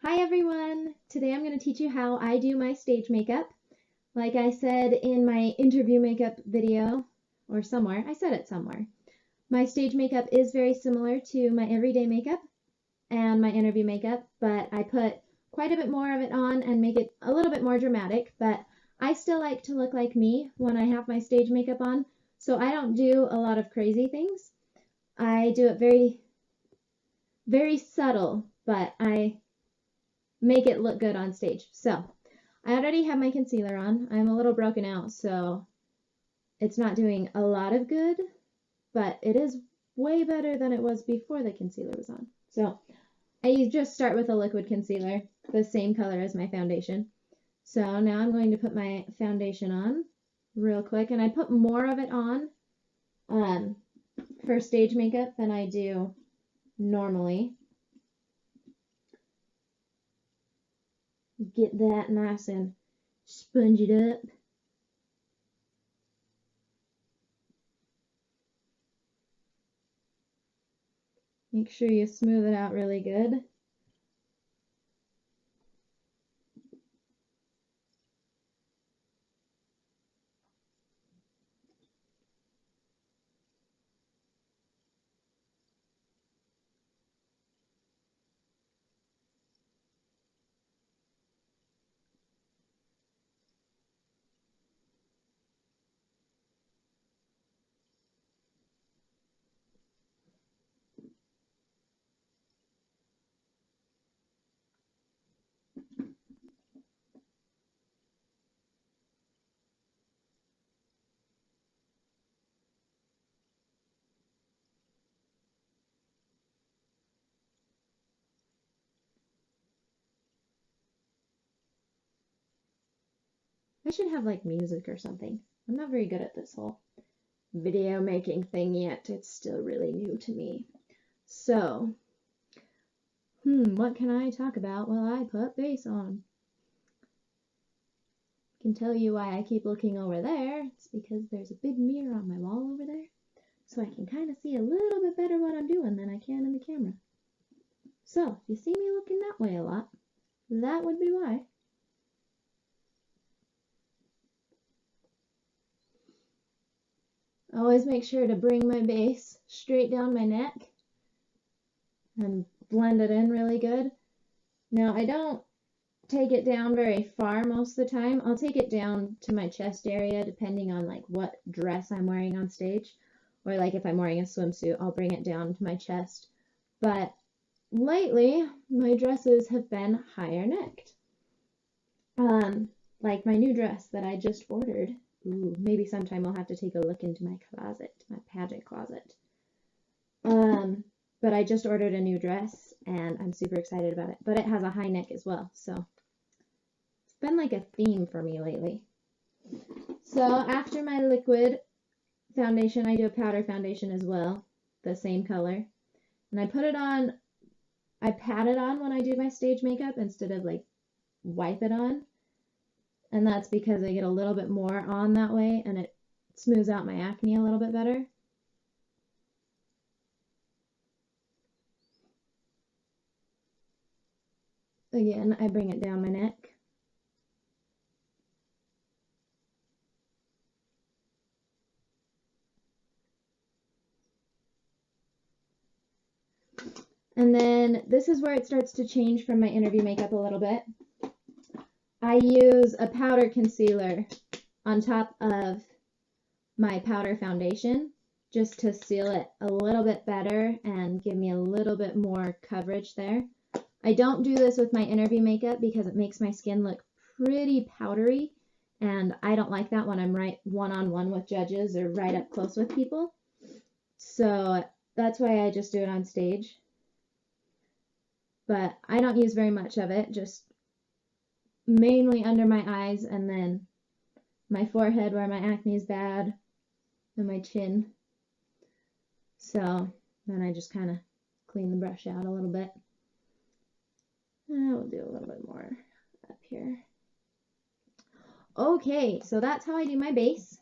Hi everyone! Today I'm going to teach you how I do my stage makeup. Like I said in my interview makeup video, or somewhere, I said it somewhere. My stage makeup is very similar to my everyday makeup and my interview makeup, but I put quite a bit more of it on and make it a little bit more dramatic, but I still like to look like me when I have my stage makeup on, so I don't do a lot of crazy things. I do it very, very subtle, but I make it look good on stage. So I already have my concealer on. I'm a little broken out, so it's not doing a lot of good, but it is way better than it was before the concealer was on. So I just start with a liquid concealer, the same color as my foundation. So now I'm going to put my foundation on real quick, and I put more of it on for stage makeup than I do normally. Get that nice and sponge it up. Make sure you smooth it out really good. I should have like music or something. I'm not very good at this whole video making thing yet. It's still really new to me. So, what can I talk about while I put base on? I can tell you why I keep looking over there. It's because there's a big mirror on my wall over there. So I can kind of see a little bit better what I'm doing than I can in the camera. So, if you see me looking that way a lot, that would be why. Always make sure to bring my base straight down my neck and blend it in really good. Now, I don't take it down very far most of the time. I'll take it down to my chest area depending on like what dress I'm wearing on stage. Or like if I'm wearing a swimsuit, I'll bring it down to my chest. But lately, my dresses have been higher necked. Like my new dress that I just ordered. Ooh, maybe sometime I'll have to take a look into my closet, my pageant closet. But I just ordered a new dress and I'm super excited about it. But it has a high neck as well, so it's been like a theme for me lately. So after my liquid foundation, I do a powder foundation as well, the same color. And I put it on, I pat it on when I do my stage makeup instead of like wipe it on. And that's because I get a little bit more on that way and it smooths out my acne a little bit better. Again, I bring it down my neck. And then this is where it starts to change from my interview makeup a little bit. I use a powder concealer on top of my powder foundation just to seal it a little bit better and give me a little bit more coverage there. I don't do this with my interview makeup because it makes my skin look pretty powdery, and I don't like that when I'm right one-on-one with judges or right up close with people. So that's why I just do it on stage. But I don't use very much of it, just mainly under my eyes and then my forehead where my acne is bad and my chin. So then I just kind of clean the brush out a little bit. We'll do a little bit more up here. Okay, so that's how I do my base.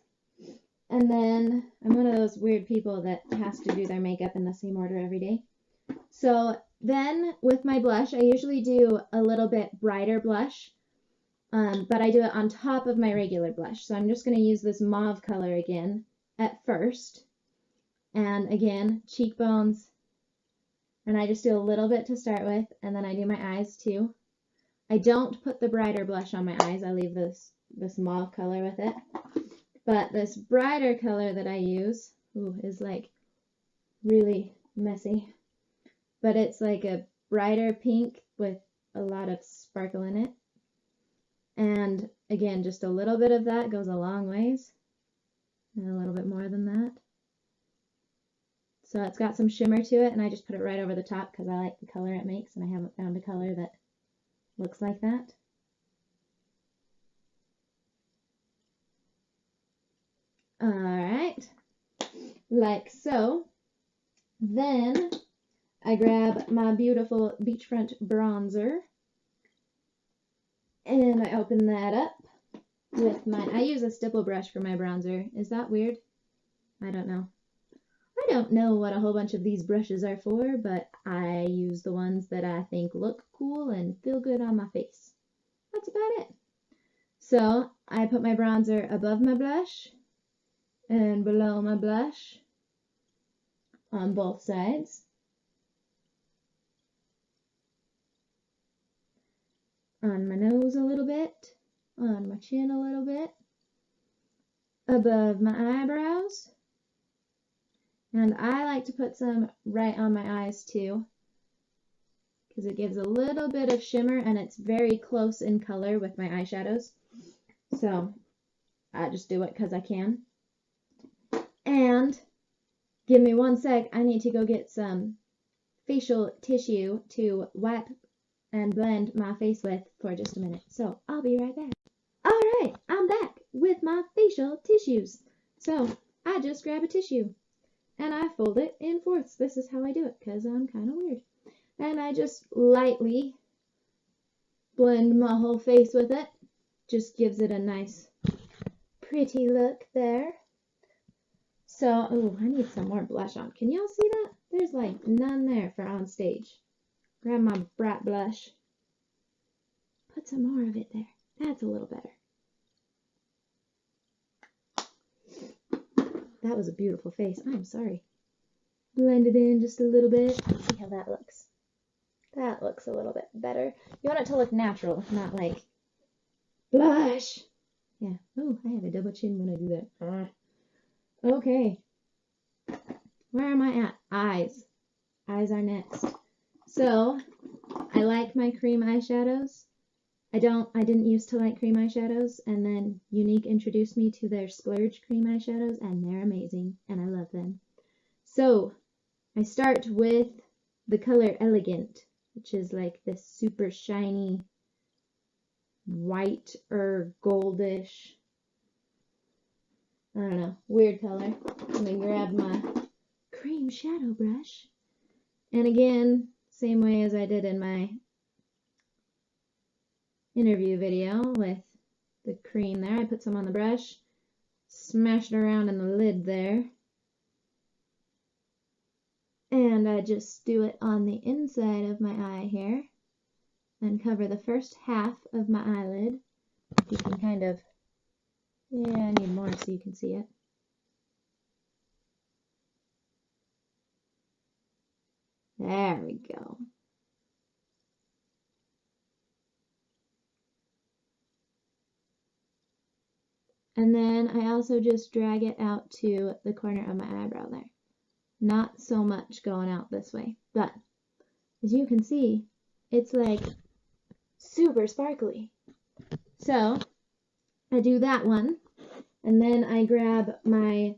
And then I'm one of those weird people that has to do their makeup in the same order every day. So then with my blush, I usually do a little bit brighter blush, but I do it on top of my regular blush. So I'm just going to use this mauve color again at first. And again, cheekbones. And I just do a little bit to start with, and then I do my eyes too. I don't put the brighter blush on my eyes. I leave this mauve color with it. But this brighter color that I use is like really messy. But it's like a brighter pink with a lot of sparkle in it. And again, just a little bit of that goes a long ways. And a little bit more than that. So it's got some shimmer to it, and I just put it right over the top because I like the color it makes, and I haven't found a color that looks like that. Alright, like so. Then I grab my beautiful beachfront bronzer, and I open that up with I use a stipple brush for my bronzer. Is that weird? I don't know. I don't know what a whole bunch of these brushes are for, but I use the ones that I think look cool and feel good on my face. That's about it. So I put my bronzer above my blush and below my blush on both sides. On my nose a little bit, on my chin a little bit, above my eyebrows. And I like to put some right on my eyes too, because it gives a little bit of shimmer and it's very close in color with my eyeshadows. So I just do it because I can. And give me one sec, I need to go get some facial tissue to wipe and blend my face with for just a minute. So I'll be right back. Alright, I'm back with my facial tissues. So I just grab a tissue and I fold it in fourths. This is how I do it because I'm kind of weird. And I just lightly blend my whole face with it. Just gives it a nice pretty look there. So, oh, I need some more blush on. Can y'all see that? There's like none there for on stage. Grab my bright blush. Put some more of it there. That's a little better. That was a beautiful face. I'm sorry. Blend it in just a little bit. See how that looks. That looks a little bit better. You want it to look natural, not like blush. Yeah. Oh, I have a double chin when I do that. Okay. Where am I at? Eyes. Eyes are next. So, I like my cream eyeshadows. I didn't used to like cream eyeshadows, and then Unique introduced me to their splurge cream eyeshadows, and they're amazing, and I love them. So, I start with the color Elegant, which is like this super shiny, white or goldish, I don't know, weird color. And then grab my cream shadow brush. And again, same way as I did in my interview video with the cream there. I put some on the brush, smash it around in the lid there. And I just do it on the inside of my eye here. And cover the first half of my eyelid. You can kind of, yeah, I need more so you can see it. There we go. And then I also just drag it out to the corner of my eyebrow there. Not so much going out this way, but as you can see, it's like super sparkly. So I do that one, and then I grab my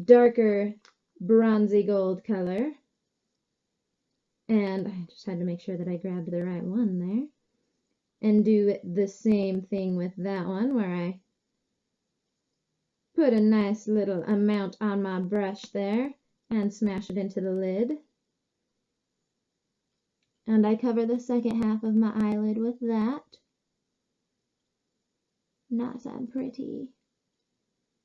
darker bronzy gold color, and I just had to make sure that I grabbed the right one there, and do the same thing with that one where I put a nice little amount on my brush there and smash it into the lid. And I cover the second half of my eyelid with that. Nice and pretty.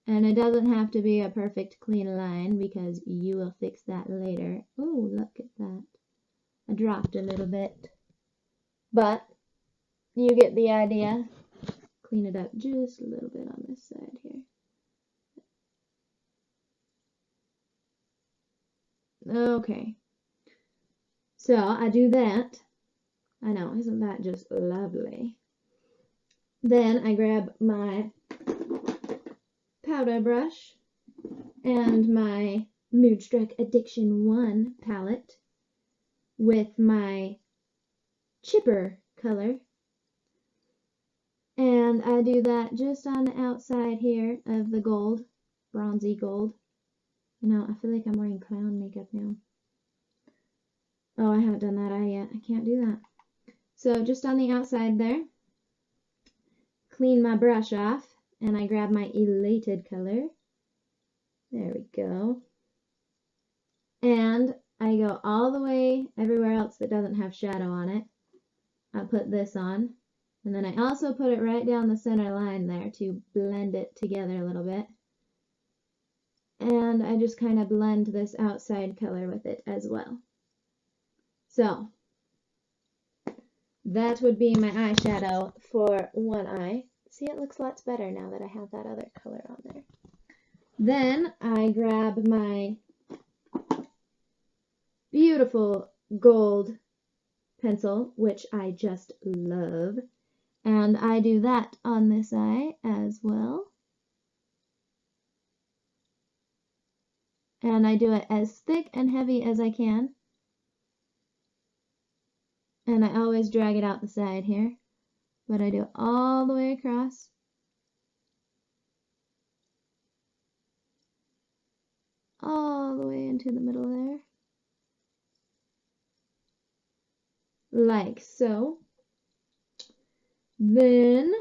And it doesn't have to be a perfect clean line because you will fix that later. Oh, look at that. I dropped a little bit, but you get the idea. Clean it up just a little bit on this side here. Okay, so I do that. I know, isn't that just lovely? Then I grab my powder brush and my Moodstruck Addiction 1 palette with my chipper color, and I do that just on the outside here of the gold, bronzy gold. You know, I feel like I'm wearing clown makeup now. Oh, I haven't done that eye yet. I can't do that. So just on the outside there, clean my brush off, and I grab my Elated color. There we go. And I go all the way everywhere else that doesn't have shadow on it. I put this on, and then I also put it right down the center line there to blend it together a little bit. And I just kind of blend this outside color with it as well. So that would be my eyeshadow for one eye. See, it looks lots better now that I have that other color on there. Then I grab my beautiful gold pencil, which I just love, and I do that on this eye as well. And I do it as thick and heavy as I can. And I always drag it out the side here, but I do it all the way across. All the way into the middle there. Like so. Then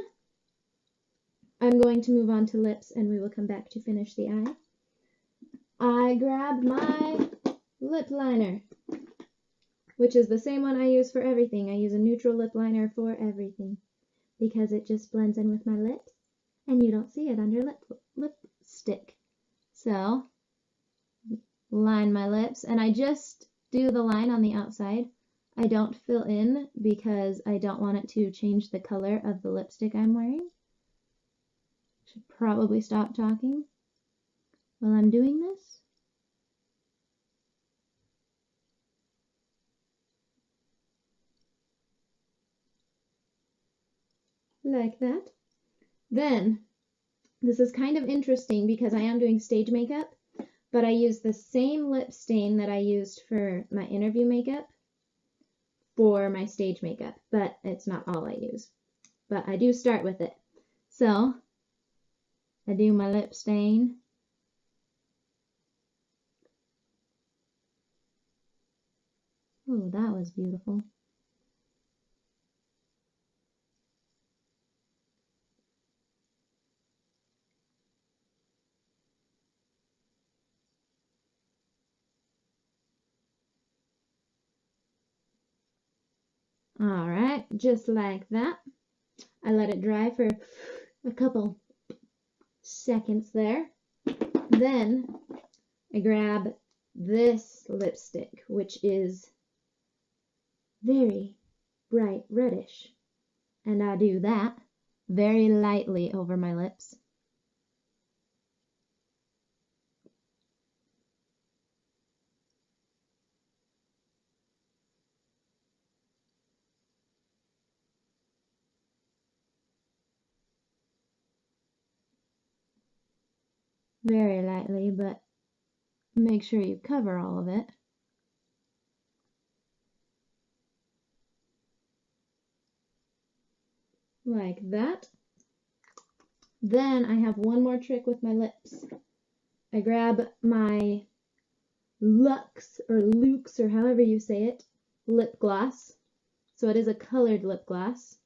I'm going to move on to lips, and we will come back to finish the eye. I grabbed my lip liner, which is the same one I use for everything. I use a neutral lip liner for everything because it just blends in with my lips and you don't see it under lipstick. So, line my lips, and I just do the line on the outside. I don't fill in because I don't want it to change the color of the lipstick I'm wearing. Should probably stop talking while I'm doing this. Like that. Then, this is kind of interesting because I am doing stage makeup, but I use the same lip stain that I used for my interview makeup for my stage makeup, but it's not all I use. But I do start with it. So, I do my lip stain. Oh, that was beautiful. Alright, just like that. I let it dry for a couple seconds there. Then I grab this lipstick, which is very bright reddish, and I do that very lightly over my lips. Very lightly, but make sure you cover all of it. Like that. Then I have one more trick with my lips. I grab my Luxe or Luxe or however you say it, lip gloss. So it is a colored lip gloss.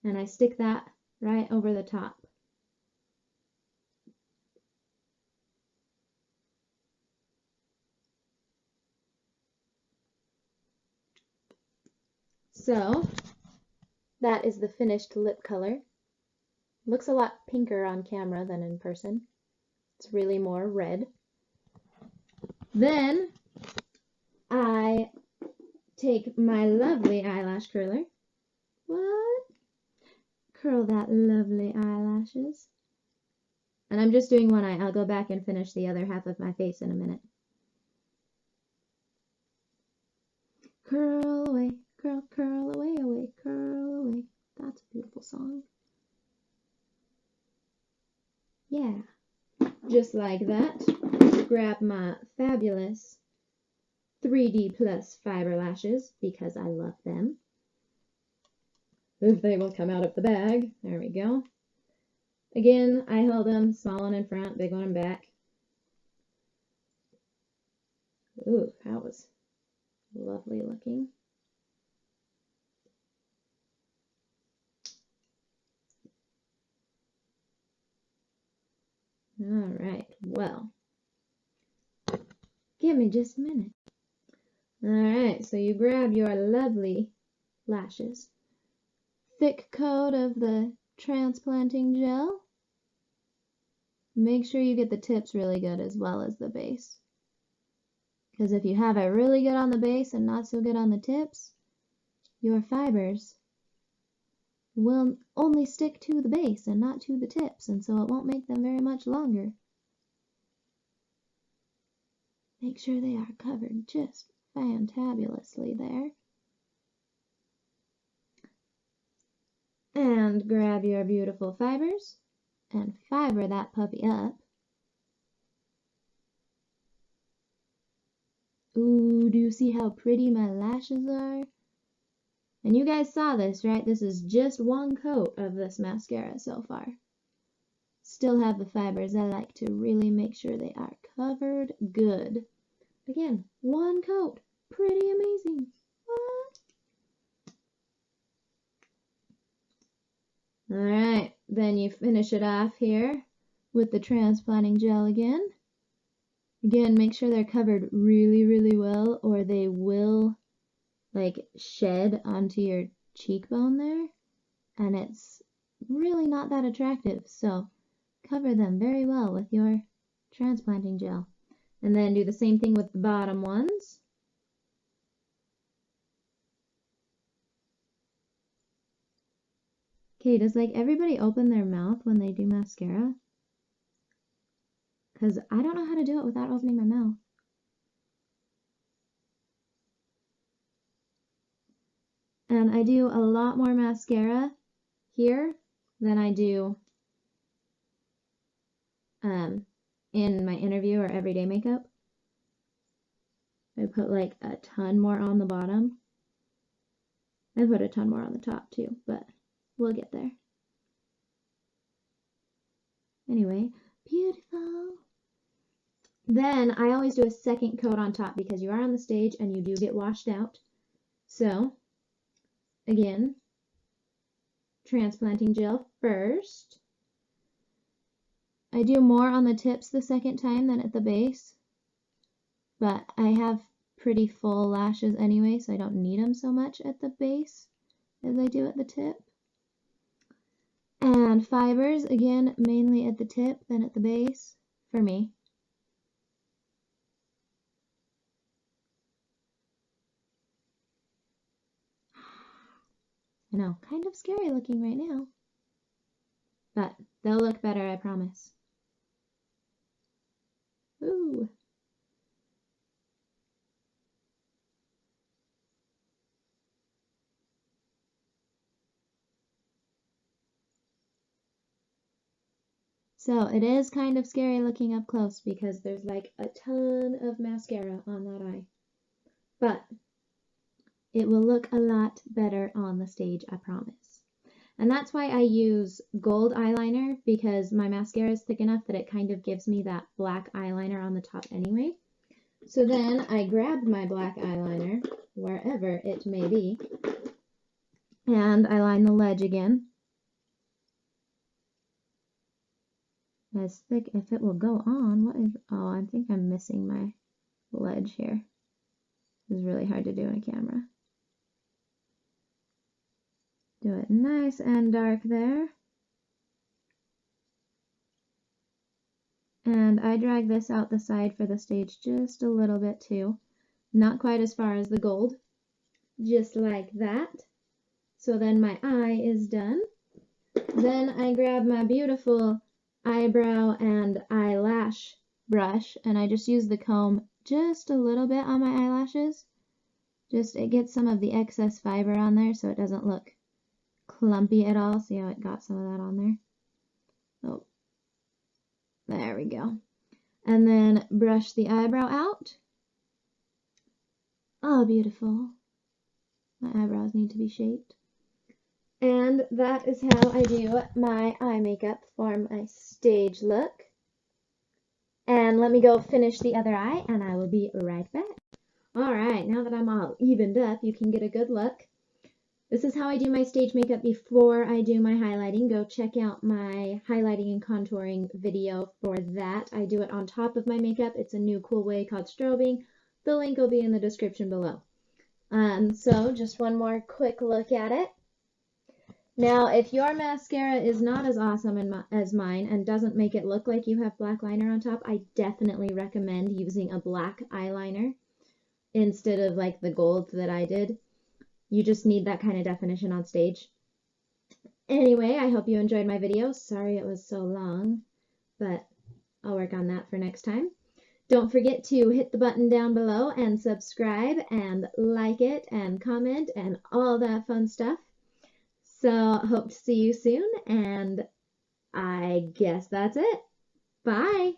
And I stick that right over the top. So that is the finished lip color. Looks a lot pinker on camera than in person. It's really more red. Then I take my lovely eyelash curler. What? Curl that lovely eyelashes. And I'm just doing one eye. I'll go back and finish the other half of my face in a minute. Curl away, curl, curl away, away, curl away. That's a beautiful song. Yeah, just like that. Grab my fabulous 3D Plus fiber lashes because I love them. If they will come out of the bag. There we go. Again, I hold them small one in front, big one in back. Ooh, that was lovely looking. All right, well, give me just a minute. All right, so you grab your lovely lashes. Thick coat of the transplanting gel. Make sure you get the tips really good as well as the base. Because if you have it really good on the base and not so good on the tips, your fibers will only stick to the base and not to the tips, and so it won't make them very much longer. Make sure they are covered just fantabulously there. And grab your beautiful fibers and fiber that puppy up. Ooh, do you see how pretty my lashes are? And you guys saw this, right? This is just one coat of this mascara so far. Still have the fibers. I like to really make sure they are covered good. Again, one coat. Pretty amazing. What? Alright, then you finish it off here with the transplanting gel again. Again, make sure they're covered really, really well or they will like shed onto your cheekbone there, and it's really not that attractive. So cover them very well with your transplanting gel, and then do the same thing with the bottom ones. Okay, does like everybody open their mouth when they do mascara? Because I don't know how to do it without opening my mouth. And I do a lot more mascara here than I do in my interview or everyday makeup. I put like a ton more on the bottom. I put a ton more on the top too, but we'll get there. Anyway, beautiful. Then I always do a second coat on top because you are on the stage and you do get washed out. So, again, transplanting gel first. I do more on the tips the second time than at the base, but I have pretty full lashes anyway, so I don't need them so much at the base as I do at the tip. And fibers, again, mainly at the tip than at the base, for me. I know, kind of scary looking right now, but they'll look better, I promise. Ooh. So it is kind of scary looking up close because there's like a ton of mascara on that eye. But it will look a lot better on the stage, I promise. And that's why I use gold eyeliner, because my mascara is thick enough that it kind of gives me that black eyeliner on the top anyway. So then I grab my black eyeliner, wherever it may be, and I line the ledge again. As thick, if it will go on, what is, oh, I think I'm missing my ledge here. This is really hard to do in a camera. Do it nice and dark there. And I drag this out the side for the stage just a little bit too. Not quite as far as the gold. just like that. So then my eye is done. Then I grab my beautiful eyebrow and eyelash brush, and I just use the comb just a little bit on my eyelashes. Just it gets some of the excess fiber on there so it doesn't look clumpy at all. See how it got some of that on there? Oh, there we go. And then brush the eyebrow out. Oh, beautiful. My eyebrows need to be shaped. And that is how I do my eye makeup for my stage look. And let me go finish the other eye and I will be right back. Alright, now that I'm all evened up, you can get a good look. This is how I do my stage makeup before I do my highlighting. Go check out my highlighting and contouring video for that. I do it on top of my makeup. It's a new cool way called strobing. The link will be in the description below. So just one more quick look at it. Now, if your mascara is not as awesome as mine and doesn't make it look like you have black liner on top, I definitely recommend using a black eyeliner instead of like the gold that I did. You just need that kind of definition on stage. Anyway, I hope you enjoyed my video. Sorry it was so long, but I'll work on that for next time. Don't forget to hit the button down below and subscribe and like it and comment and all that fun stuff. So, hope to see you soon, and I guess that's it. Bye!